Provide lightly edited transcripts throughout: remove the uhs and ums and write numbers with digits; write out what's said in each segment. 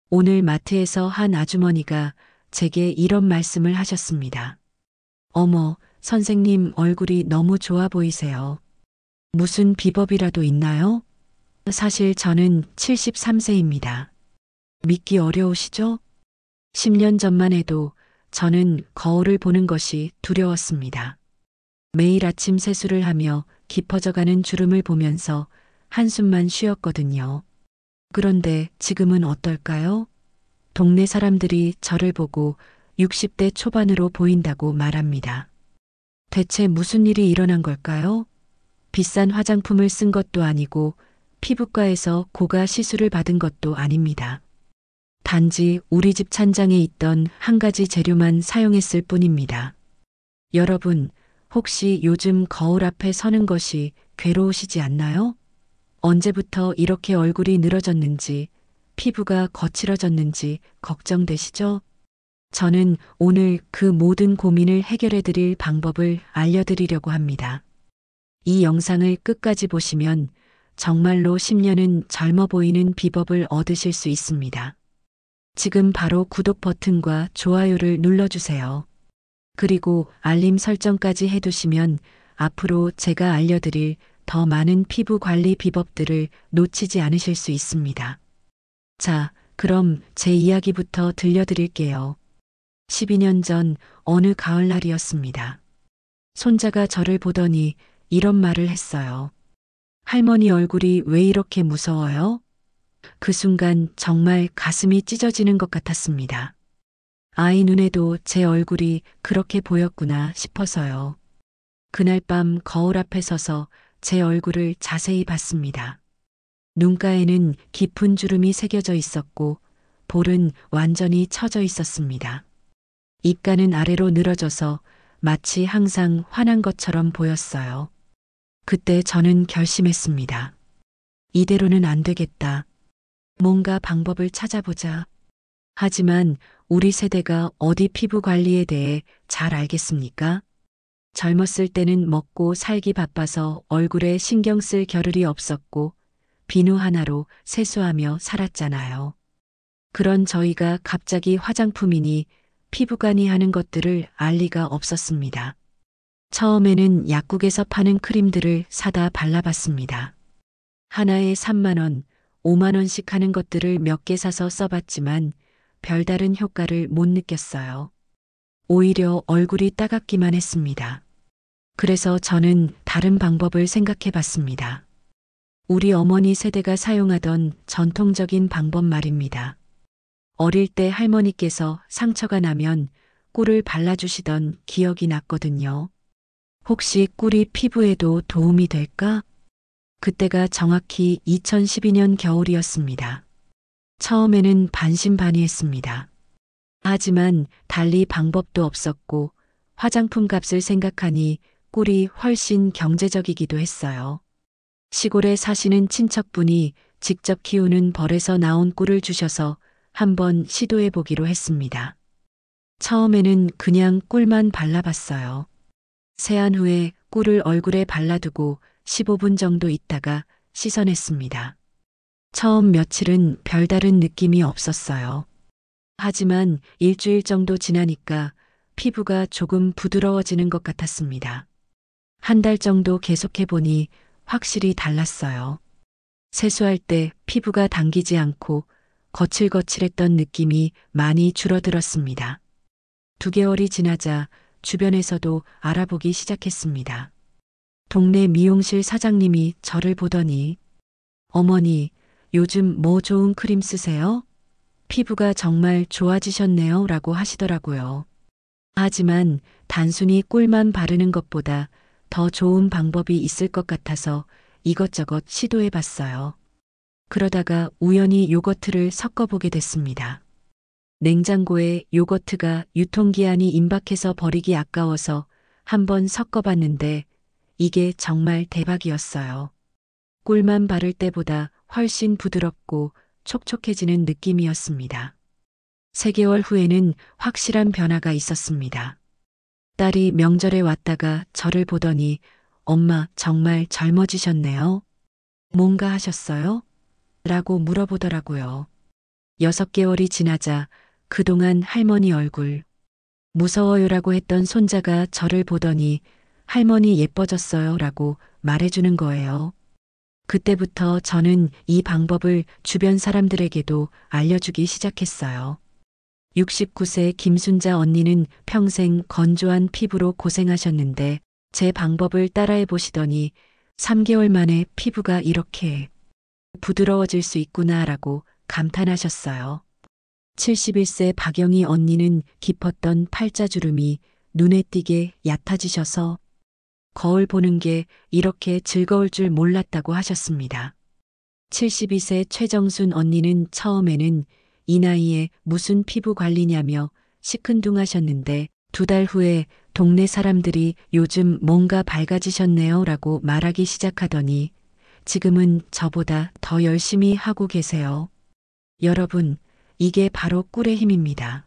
오늘 마트에서 한 아주머니가 제게 이런 말씀을 하셨습니다. 어머, 선생님 얼굴이 너무 좋아 보이세요. 무슨 비법이라도 있나요? 사실 저는 73세입니다. 믿기 어려우시죠? 10년 전만 해도 저는 거울을 보는 것이 두려웠습니다. 매일 아침 세수를 하며 깊어져가는 주름을 보면서 한숨만 쉬었거든요. 그런데 지금은 어떨까요? 동네 사람들이 저를 보고 60대 초반으로 보인다고 말합니다. 대체 무슨 일이 일어난 걸까요? 비싼 화장품을 쓴 것도 아니고 피부과에서 고가 시술을 받은 것도 아닙니다. 단지 우리 집 찬장에 있던 한 가지 재료만 사용했을 뿐입니다. 여러분, 혹시 요즘 거울 앞에 서는 것이 괴로우시지 않나요? 언제부터 이렇게 얼굴이 늘어졌는지, 피부가 거칠어졌는지 걱정되시죠? 저는 오늘 그 모든 고민을 해결해 드릴 방법을 알려드리려고 합니다. 이 영상을 끝까지 보시면 정말로 10년은 젊어 보이는 비법을 얻으실 수 있습니다. 지금 바로 구독 버튼과 좋아요를 눌러주세요. 그리고 알림 설정까지 해두시면 앞으로 제가 알려드릴 더 많은 피부 관리 비법들을 놓치지 않으실 수 있습니다. 자, 그럼 제 이야기부터 들려드릴게요. 12년 전 어느 가을날이었습니다. 손자가 저를 보더니 이런 말을 했어요. 할머니 얼굴이 왜 이렇게 무서워요? 그 순간 정말 가슴이 찢어지는 것 같았습니다. 아이 눈에도 제 얼굴이 그렇게 보였구나 싶어서요. 그날 밤 거울 앞에 서서 제 얼굴을 자세히 봤습니다. 눈가에는 깊은 주름이 새겨져 있었고 볼은 완전히 처져 있었습니다. 입가는 아래로 늘어져서 마치 항상 화난 것처럼 보였어요. 그때 저는 결심했습니다. 이대로는 안 되겠다. 뭔가 방법을 찾아보자. 하지만 우리 세대가 어디 피부 관리에 대해 잘 알겠습니까? 젊었을 때는 먹고 살기 바빠서 얼굴에 신경 쓸 겨를이 없었고 비누 하나로 세수하며 살았잖아요. 그런 저희가 갑자기 화장품이니 피부관리 하는 것들을 알 리가 없었습니다. 처음에는 약국에서 파는 크림들을 사다 발라봤습니다. 하나에 3만 원, 5만 원씩 하는 것들을 몇 개 사서 써봤지만 별다른 효과를 못 느꼈어요. 오히려 얼굴이 따갑기만 했습니다. 그래서 저는 다른 방법을 생각해 봤습니다. 우리 어머니 세대가 사용하던 전통적인 방법 말입니다. 어릴 때 할머니께서 상처가 나면 꿀을 발라주시던 기억이 났거든요. 혹시 꿀이 피부에도 도움이 될까? 그때가 정확히 2012년 겨울이었습니다. 처음에는 반신반의했습니다. 하지만 달리 방법도 없었고 화장품 값을 생각하니 꿀이 훨씬 경제적이기도 했어요. 시골에 사시는 친척분이 직접 키우는 벌에서 나온 꿀을 주셔서 한번 시도해 보기로 했습니다. 처음에는 그냥 꿀만 발라봤어요. 세안 후에 꿀을 얼굴에 발라두고 15분 정도 있다가 씻어냈습니다. 처음 며칠은 별다른 느낌이 없었어요. 하지만 일주일 정도 지나니까 피부가 조금 부드러워지는 것 같았습니다. 한 달 정도 계속해보니 확실히 달랐어요. 세수할 때 피부가 당기지 않고 거칠거칠했던 느낌이 많이 줄어들었습니다. 2개월이 지나자 주변에서도 알아보기 시작했습니다. 동네 미용실 사장님이 저를 보더니 어머니, 요즘 뭐 좋은 크림 쓰세요? 피부가 정말 좋아지셨네요 라고 하시더라고요. 하지만 단순히 꿀만 바르는 것보다 더 좋은 방법이 있을 것 같아서 이것저것 시도해 봤어요. 그러다가 우연히 요거트를 섞어보게 됐습니다. 냉장고에 요거트가 유통기한이 임박해서 버리기 아까워서 한번 섞어봤는데 이게 정말 대박이었어요. 꿀만 바를 때보다 훨씬 부드럽고 촉촉해지는 느낌이었습니다. 3개월 후에는 확실한 변화가 있었습니다. 딸이 명절에 왔다가 저를 보더니 엄마 정말 젊어지셨네요. 뭔가 하셨어요? 라고 물어보더라고요. 6개월이 지나자 그동안 할머니 얼굴, 무서워요라고 했던 손자가 저를 보더니 할머니 예뻐졌어요 라고 말해주는 거예요. 그때부터 저는 이 방법을 주변 사람들에게도 알려주기 시작했어요. 69세 김순자 언니는 평생 건조한 피부로 고생하셨는데 제 방법을 따라해 보시더니 3개월 만에 피부가 이렇게 부드러워질 수 있구나라고 감탄하셨어요. 71세 박영희 언니는 깊었던 팔자주름이 눈에 띄게 얕아지셔서 거울 보는 게 이렇게 즐거울 줄 몰랐다고 하셨습니다. 72세 최정순 언니는 처음에는 이 나이에 무슨 피부 관리냐며 시큰둥하셨는데 2달 후에 동네 사람들이 요즘 뭔가 밝아지셨네요 라고 말하기 시작하더니 지금은 저보다 더 열심히 하고 계세요. 여러분, 이게 바로 꿀의 힘입니다.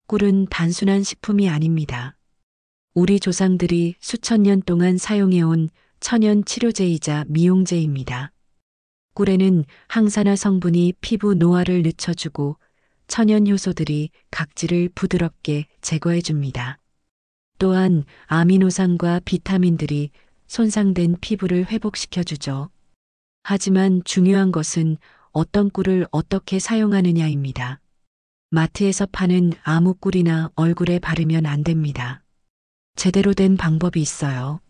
꿀은 단순한 식품이 아닙니다. 우리 조상들이 수천 년 동안 사용해온 천연 치료제이자 미용제입니다. 꿀에는 항산화 성분이 피부 노화를 늦춰주고 천연 효소들이 각질을 부드럽게 제거해줍니다. 또한 아미노산과 비타민들이 손상된 피부를 회복시켜주죠. 하지만 중요한 것은 어떤 꿀을 어떻게 사용하느냐입니다. 마트에서 파는 아무 꿀이나 얼굴에 바르면 안 됩니다. 제대로 된 방법이 있어요.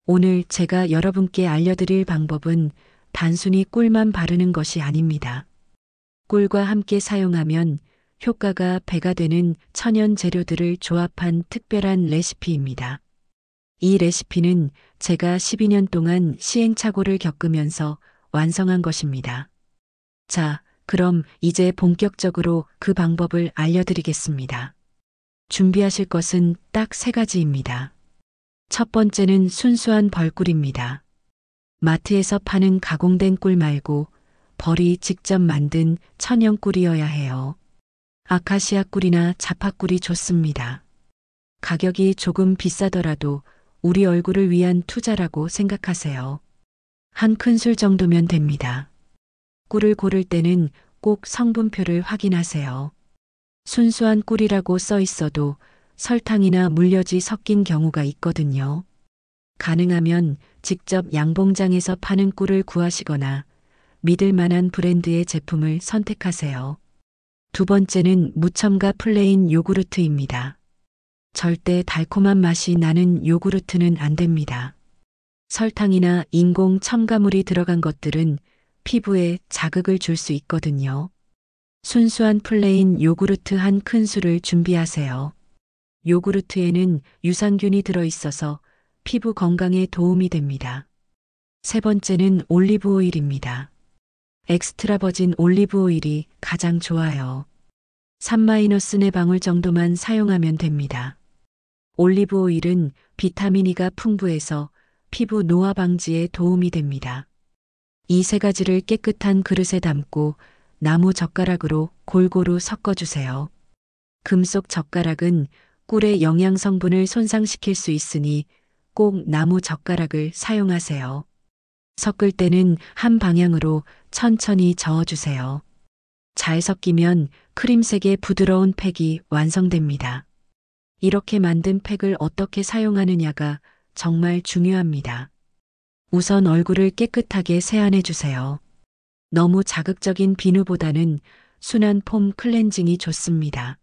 오늘 제가 여러분께 알려드릴 방법은 단순히 꿀만 바르는 것이 아닙니다. 꿀과 함께 사용하면 효과가 배가 되는 천연 재료들을 조합한 특별한 레시피입니다. 이 레시피는 제가 12년 동안 시행착오를 겪으면서 완성한 것입니다. 자, 그럼 이제 본격적으로 그 방법을 알려드리겠습니다. 준비하실 것은 딱 3가지입니다. 첫 번째는 순수한 벌꿀입니다. 마트에서 파는 가공된 꿀 말고 벌이 직접 만든 천연 꿀이어야 해요. 아카시아 꿀이나 자파꿀이 좋습니다. 가격이 조금 비싸더라도 우리 얼굴을 위한 투자라고 생각하세요. 한 큰술 정도면 됩니다. 꿀을 고를 때는 꼭 성분표를 확인하세요. 순수한 꿀이라고 써 있어도 설탕이나 물엿이 섞인 경우가 있거든요. 가능하면 직접 양봉장에서 파는 꿀을 구하시거나 믿을 만한 브랜드의 제품을 선택하세요. 두 번째는 무첨가 플레인 요구르트입니다. 절대 달콤한 맛이 나는 요구르트는 안 됩니다. 설탕이나 인공 첨가물이 들어간 것들은 피부에 자극을 줄 수 있거든요. 순수한 플레인 요구르트 한 큰술을 준비하세요. 요구르트에는 유산균이 들어있어서 피부 건강에 도움이 됩니다. 세 번째는 올리브 오일입니다. 엑스트라 버진 올리브 오일이 가장 좋아요. 3-4방울 정도만 사용하면 됩니다. 올리브 오일은 비타민 E가 풍부해서 피부 노화 방지에 도움이 됩니다. 이 3가지를 깨끗한 그릇에 담고 나무 젓가락으로 골고루 섞어주세요. 금속 젓가락은 꿀의 영양 성분을 손상시킬 수 있으니 꼭 나무 젓가락을 사용하세요. 섞을 때는 한 방향으로 천천히 저어주세요. 잘 섞이면 크림색의 부드러운 팩이 완성됩니다. 이렇게 만든 팩을 어떻게 사용하느냐가 정말 중요합니다. 우선 얼굴을 깨끗하게 세안해 주세요. 너무 자극적인 비누보다는 순한 폼 클렌징이 좋습니다.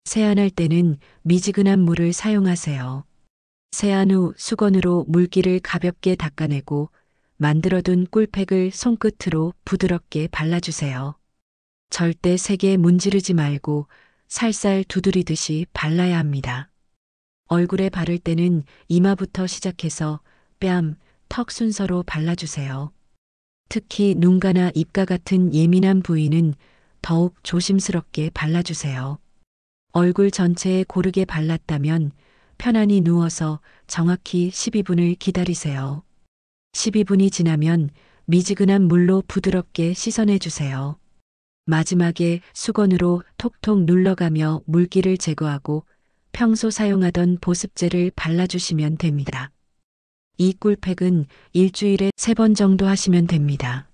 세안할 때는 미지근한 물을 사용하세요. 세안 후 수건으로 물기를 가볍게 닦아내고 만들어둔 꿀팩을 손끝으로 부드럽게 발라주세요. 절대 세게 문지르지 말고 살살 두드리듯이 발라야 합니다. 얼굴에 바를 때는 이마부터 시작해서 뺨, 턱 순서로 발라주세요. 특히 눈가나 입가 같은 예민한 부위는 더욱 조심스럽게 발라주세요. 얼굴 전체에 고르게 발랐다면 편안히 누워서 정확히 12분을 기다리세요. 12분이 지나면 미지근한 물로 부드럽게 씻어내 주세요. 마지막에 수건으로 톡톡 눌러가며 물기를 제거하고 평소 사용하던 보습제를 발라주시면 됩니다. 이 꿀팩은 일주일에 3번 정도 하시면 됩니다.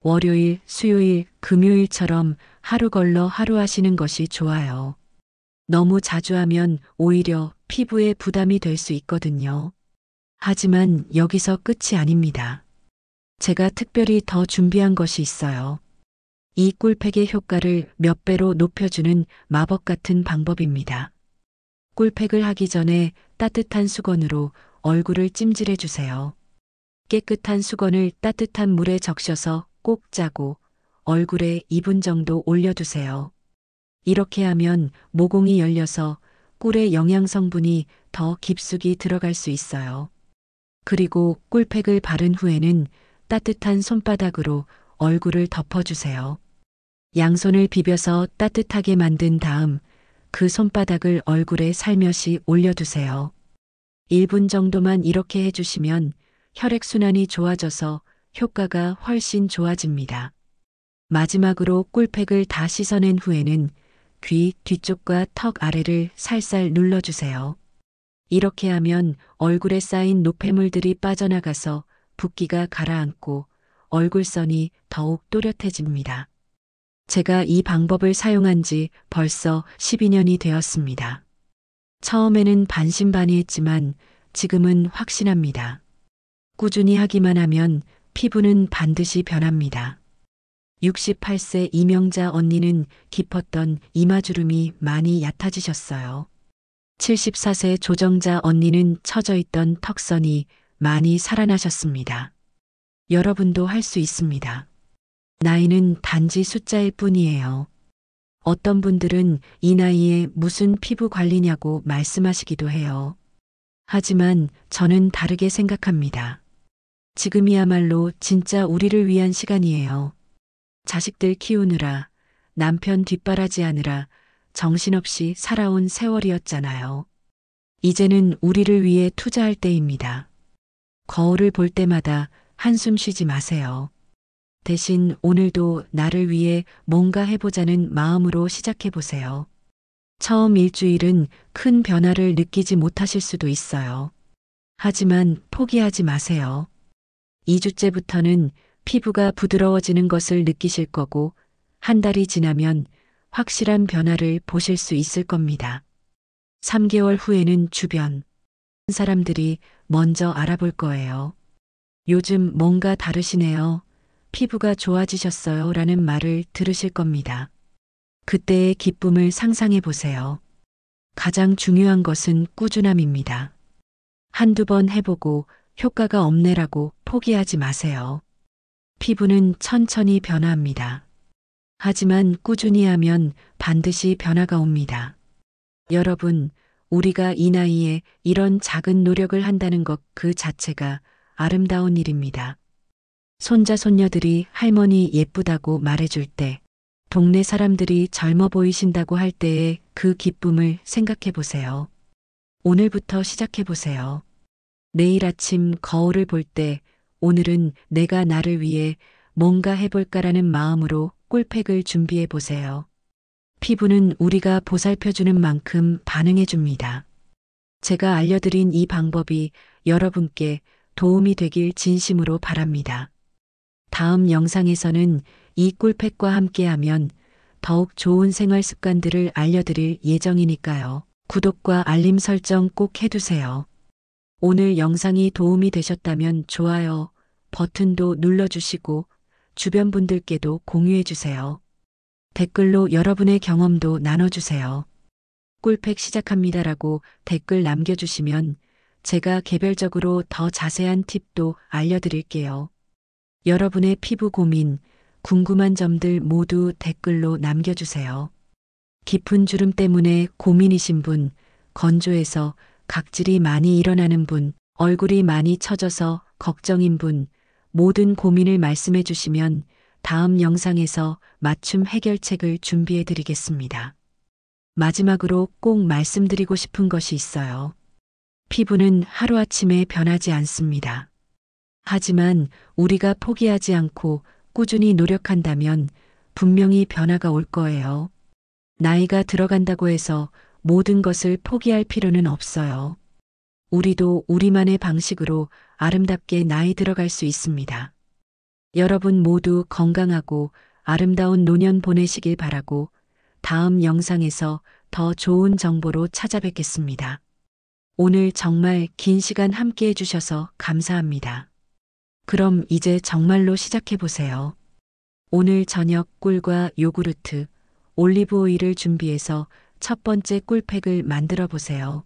월요일, 수요일, 금요일처럼 하루 걸러 하루 하시는 것이 좋아요. 너무 자주 하면 오히려 피부에 부담이 될 수 있거든요. 하지만 여기서 끝이 아닙니다. 제가 특별히 더 준비한 것이 있어요. 이 꿀팩의 효과를 몇 배로 높여주는 마법 같은 방법입니다. 꿀팩을 하기 전에 따뜻한 수건으로 얼굴을 찜질해 주세요. 깨끗한 수건을 따뜻한 물에 적셔서 꼭 짜고 얼굴에 2분 정도 올려두세요. 이렇게 하면 모공이 열려서 꿀의 영양 성분이 더 깊숙이 들어갈 수 있어요. 그리고 꿀팩을 바른 후에는 따뜻한 손바닥으로 얼굴을 덮어주세요. 양손을 비벼서 따뜻하게 만든 다음 그 손바닥을 얼굴에 살며시 올려두세요. 1분 정도만 이렇게 해주시면 혈액순환이 좋아져서 효과가 훨씬 좋아집니다. 마지막으로 꿀팩을 다 씻어낸 후에는 귀 뒤쪽과 턱 아래를 살살 눌러주세요. 이렇게 하면 얼굴에 쌓인 노폐물들이 빠져나가서 붓기가 가라앉고 얼굴선이 더욱 또렷해집니다. 제가 이 방법을 사용한 지 벌써 12년이 되었습니다. 처음에는 반신반의했지만 지금은 확신합니다. 꾸준히 하기만 하면 피부는 반드시 변합니다. 68세 이명자 언니는 깊었던 이마주름이 많이 얕아지셨어요. 74세 조정자 언니는 처져 있던 턱선이 많이 살아나셨습니다. 여러분도 할 수 있습니다. 나이는 단지 숫자일 뿐이에요. 어떤 분들은 이 나이에 무슨 피부 관리냐고 말씀하시기도 해요. 하지만 저는 다르게 생각합니다. 지금이야말로 진짜 우리를 위한 시간이에요. 자식들 키우느라, 남편 뒷바라지하느라 정신없이 살아온 세월이었잖아요. 이제는 우리를 위해 투자할 때입니다. 거울을 볼 때마다 한숨 쉬지 마세요. 대신 오늘도 나를 위해 뭔가 해보자는 마음으로 시작해 보세요. 처음 일주일은 큰 변화를 느끼지 못하실 수도 있어요. 하지만 포기하지 마세요. 2주째부터는 피부가 부드러워지는 것을 느끼실 거고, 한 달이 지나면 확실한 변화를 보실 수 있을 겁니다. 3개월 후에는 주변 사람들이 먼저 알아볼 거예요. 요즘 뭔가 다르시네요. 피부가 좋아지셨어요. 라는 말을 들으실 겁니다. 그때의 기쁨을 상상해 보세요. 가장 중요한 것은 꾸준함입니다. 한두 번 해보고 효과가 없네라고 포기하지 마세요. 피부는 천천히 변화합니다. 하지만 꾸준히 하면 반드시 변화가 옵니다. 여러분, 우리가 이 나이에 이런 작은 노력을 한다는 것 그 자체가 아름다운 일입니다. 손자 손녀들이 할머니 예쁘다고 말해줄 때, 동네 사람들이 젊어 보이신다고 할 때의 그 기쁨을 생각해 보세요. 오늘부터 시작해 보세요. 내일 아침 거울을 볼 때 오늘은 내가 나를 위해 뭔가 해볼까라는 마음으로 꿀팩을 준비해 보세요. 피부는 우리가 보살펴주는 만큼 반응해 줍니다. 제가 알려드린 이 방법이 여러분께 도움이 되길 진심으로 바랍니다. 다음 영상에서는 이 꿀팩과 함께하면 더욱 좋은 생활 습관들을 알려드릴 예정이니까요. 구독과 알림 설정 꼭 해두세요. 오늘 영상이 도움이 되셨다면 좋아요 버튼도 눌러주시고 주변 분들께도 공유해주세요. 댓글로 여러분의 경험도 나눠주세요. 꿀팩 시작합니다라고 댓글 남겨주시면 제가 개별적으로 더 자세한 팁도 알려드릴게요. 여러분의 피부 고민, 궁금한 점들 모두 댓글로 남겨주세요. 깊은 주름 때문에 고민이신 분, 건조해서 각질이 많이 일어나는 분, 얼굴이 많이 처져서 걱정인 분, 모든 고민을 말씀해 주시면 다음 영상에서 맞춤 해결책을 준비해 드리겠습니다. 마지막으로 꼭 말씀드리고 싶은 것이 있어요. 피부는 하루아침에 변하지 않습니다. 하지만 우리가 포기하지 않고 꾸준히 노력한다면 분명히 변화가 올 거예요. 나이가 들어간다고 해서 모든 것을 포기할 필요는 없어요. 우리도 우리만의 방식으로 아름답게 나이 들어갈 수 있습니다. 여러분 모두 건강하고 아름다운 노년 보내시길 바라고 다음 영상에서 더 좋은 정보로 찾아뵙겠습니다. 오늘 정말 긴 시간 함께 해주셔서 감사합니다. 그럼 이제 정말로 시작해보세요. 오늘 저녁 꿀과 요구르트, 올리브 오일을 준비해서 첫 번째 꿀팩을 만들어 보세요.